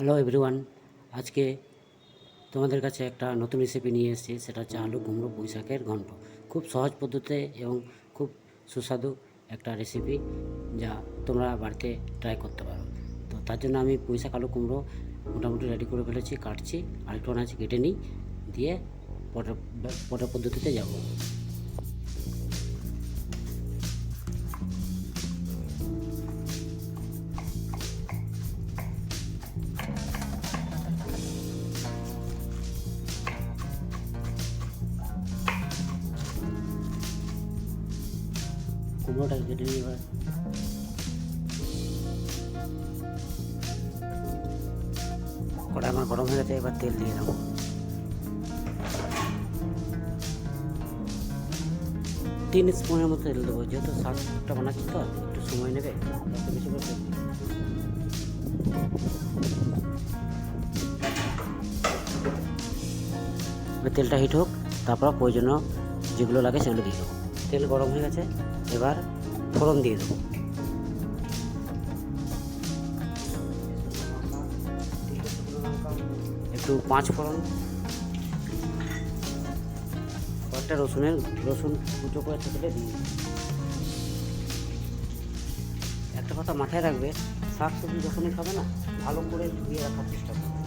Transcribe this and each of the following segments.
Hello everyone, আজকে তোমাদের কাছে একটা নতুন রেসিপি নিয়ে এসেছি। সেটা হচ্ছে আলু কুমড়ো পুঁই শাকের ঘন্ট। খুব সহজ পদ্ধতিতে এবং খুব সুস্বাদু একটা রেসিপি, যা তোমরা বাড়িতে ট্রাই করতে পারো। তো তার জন্য আমি পুঁই শাক আলু কুমড়ো মোটামুটি রেডি করে ফেলেছি, কাটছি। আরেকটু আছে কেটে নিই, দিয়ে পরের পরের পদ্ধতিতে যাব। কুমড়োটাকে কেটে নিই এবার। কড়াই আমার গরম হয়ে গেছে, এবার তেল দিয়ে দেবো। তিন স্পুনের মতো তেল দেবো, যেহেতু শাকটা বানাচ্ছি তো একটু সময় নেবে, একটু বেশি করে তেল দিই। তেলটা হিট হোক, তারপর প্রয়োজনীয় যেগুলো লাগে সেগুলো দিয়ে দেবো। তেল গরম হয়ে গেছে, এবার ফোড়ন দিয়ে দেবো। একটু পাঁচ ফোড়ন, কয়েকটা রসুন কুচো করে থেকেলে দিয়ে। একটা কথা মাথায় রাখবে, শাক সবজি যখনই খাবে না, ভালো করে ধুয়ে রাখার চেষ্টা করবে,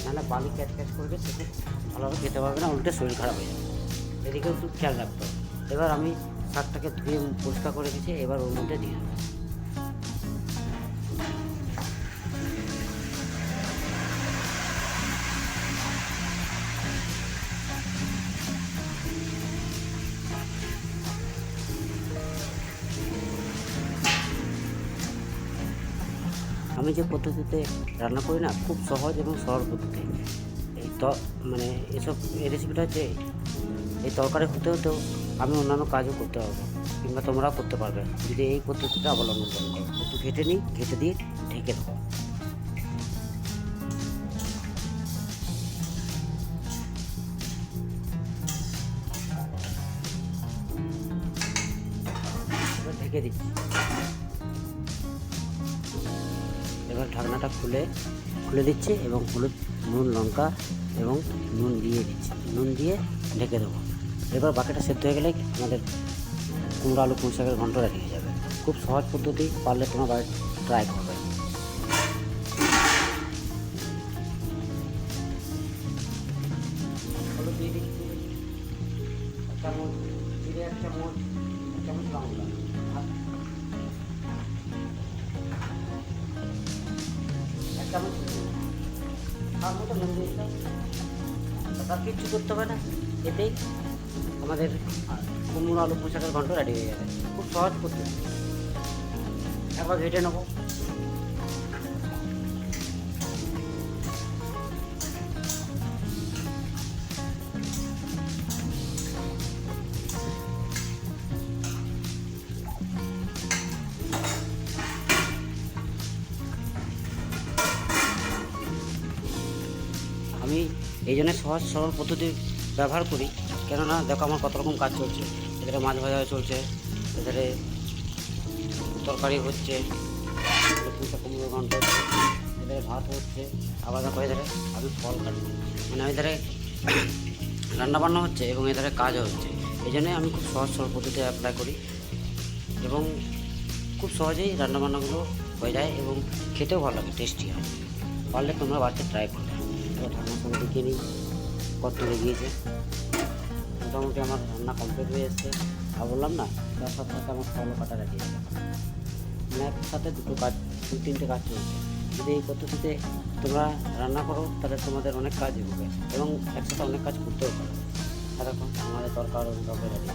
নাহলে বালি ক্যাচ ক্যাচ করবে, সেটা ভালোভাবে খেতে পারবে না, উল্টে শরীর খারাপ হয়ে যাবে। এদিকেও একটু খেয়াল রাখতে হবে। এবার আমি শাকটাকে ধুয়ে পরিষ্কার করে রেখেছি, এবার ওর মধ্যে দিয়ে দেবো। আমি যে পদ্ধতিতে রান্না করি না, খুব সহজ এবং সরল পদ্ধতি। এই মানে এই রেসিপিটা হচ্ছে, এই তরকারি হতে হতেও আমি অন্যান্য কাজও করতে পারবো, কিংবা তোমরাও করতে পারবে যদি এই পদ্ধতিটা অবলম্বন করো। একটু ঘেটে নিই, ঘেটে দিয়ে ঢেকে দেবো। ঢেকে দিচ্ছি। এবার ঢাকনাটা খুলে দিচ্ছি এবং হলুদ, নুন, লঙ্কা এবং নুন দিয়ে দিচ্ছি। নুন দিয়ে ঢেকে দেবো। এবার বাকিটা সেদ্ধ হয়ে গেলে আমাদের কুমড়ো আলু পুঁই শাকের ঘন্ট রেডি হয়ে যাবে। খুব সহজ পদ্ধতি, পারলে তোমরা বাড়ি ট্রাই করবে। হলুদ দিয়ে দিচ্ছি, এক চামচ জিরে, এক চামচ, এক চামচ লঙ্কা, এক চামচ তার মতো নুন দিয়ে দিলাম। তার কিচ্ছু করতে হবে না, এতেই আমাদের কুমড়ো আলু পুঁই শাকের ঘন্ট রেডি হয়ে যাবে। খুব সহজ পদ্ধতি, একবার ঘেটে নেবো। আমি এই জন্য সহজ সরল পদ্ধতি ব্যবহার করি, কেননা দেখো আমার কত রকম কাজ চলছে। এখানে মাছ ভাজা চলছে, এধারে তরকারি হচ্ছে, কুমড়ো ঘন্ট হচ্ছে, এধারে ভাত হচ্ছে, আবার দেখো এধারে আমি ফল কাটবো, মানে আমি এধারে রান্নাবান্না হচ্ছে এবং এধারে কাজও হচ্ছে। এই জন্যই আমি খুব সহজ সরল পদ্ধতি অ্যাপ্লাই করি এবং খুব সহজেই রান্নাবান্নাগুলো হয়ে যায় এবং খেতেও ভালো লাগে, টেস্টি হয়। পারলে তোমরা বাড়িতে ট্রাই করবে। এবার রান্নার সঙ্গে দেখিয়ে নিই কত দূরে গিয়েছে। মোটামুটি আমার রান্না কমপ্লিট হয়ে এসছে। আর বললাম না, তার সাথে সাথে আমার ফলও কাটা রেডি আছে, মানে একসাথে দু তিনটে কাজ চলছে। যদি এই পদ্ধতিতে তোমরা রান্না করো, তাহলে তোমাদের অনেক কাজ হবে এবং একসাথে অনেক কাজ করতেও পারো। আর এখন আমাদের দরকার রেডি।